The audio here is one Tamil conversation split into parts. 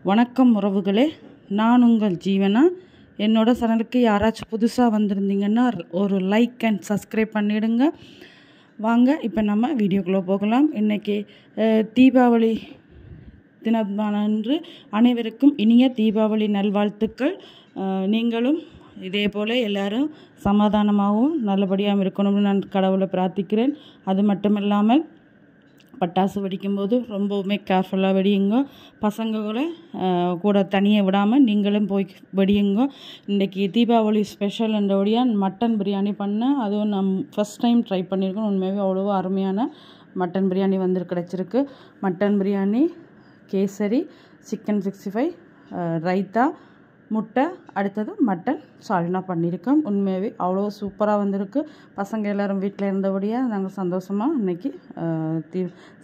வணக்கம் உறவுகளே, நான் உங்கள் ஜீவனா. என்னோட சேனலுக்கு யாராச்சும் புதுசாக வந்திருந்தீங்கன்னா ஒரு லைக் அண்ட் சப்ஸ்கிரைப் பண்ணிவிடுங்க. வாங்க இப்போ நம்ம வீடியோக்குள்ளே போகலாம். இன்றைக்கி தீபாவளி தினமானன்று அனைவருக்கும் இனிய தீபாவளி நல்வாழ்த்துக்கள். நீங்களும் இதே போல் எல்லோரும் சமாதானமாகவும் நல்லபடியாகவும் இருக்கணும்னு நான் கடவுளை பிரார்த்திக்கிறேன். அது மட்டும் இல்லாமல் பட்டாசு வெடிக்கும்போது ரொம்பவுமே கேர்ஃபுல்லாக வெடியுங்க. பசங்களை கூட தனியாக விடாமல் நீங்களும் போய் வெடியுங்க. இன்றைக்கி தீபாவளி ஸ்பெஷல் என்றபடியாக மட்டன் பிரியாணி பண்ணேன். அதுவும் நான் ஃபஸ்ட் டைம் ட்ரை பண்ணியிருக்கேன். உண்மையாகவே அவ்வளோ அருமையான மட்டன் பிரியாணி கிடச்சிருக்கு. மட்டன் பிரியாணி, கேசரி, சிக்கன் 65, ரைத்தா, முட்டை, அடுத்தது மட்டன் சால்னா பண்ணியிருக்கோம். உண்மையாகவே அவ்வளோ சூப்பராக வந்திருக்கு. பசங்க எல்லோரும் வீட்டில் இருந்தபடியாக நாங்கள் சந்தோஷமாக இன்றைக்கி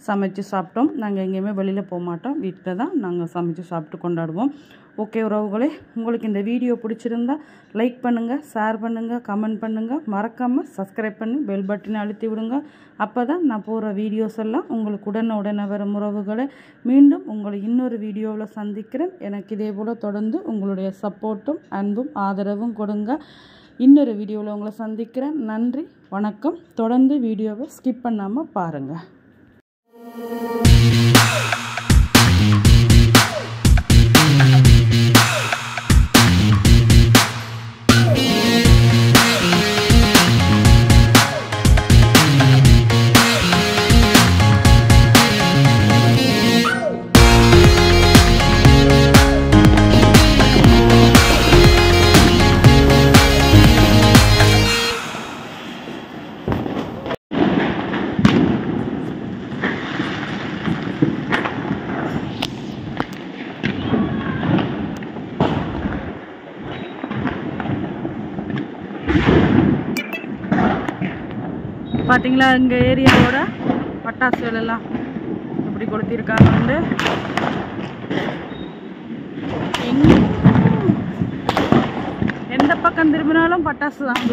சமைச்சு சாப்பிட்டோம். நாங்கள் எங்கேயுமே வெளியில் போக மாட்டோம், வீட்டில் தான் நாங்கள் சமைச்சு சாப்பிட்டு கொண்டாடுவோம். ஓகே உறவுகளே, உங்களுக்கு இந்த வீடியோ பிடிச்சிருந்தா லைக் பண்ணுங்கள், ஷேர் பண்ணுங்கள், கமெண்ட் பண்ணுங்கள். மறக்காமல் சப்ஸ்கிரைப் பண்ணி பெல் பட்டனை அழுத்தி விடுங்க. அப்போ தான் நான் போகிற வீடியோஸ் எல்லாம் உங்களுக்கு உடனே வரும் உறவுகளை. மீண்டும் உங்களை இன்னொரு வீடியோவில் சந்திக்கிறேன். எனக்கு இதே போல் தொடர்ந்து உங்களுடைய சப்போர்ட்டும் அன்பும் ஆதரவும் கொடுங்க. இன்னொரு வீடியோவில் உங்களை சந்திக்கிறேன். நன்றி, வணக்கம். தொடர்ந்து வீடியோவை ஸ்கிப் பண்ணாமல் பாருங்கள். பார்த்தீங்களா, எங்கள் ஏரியாவோட பட்டாசுகள் எல்லாம் எப்படி கொளுத்திருக்காங்க. எந்த பக்கம் திரும்பினாலும் பட்டாசு தான்.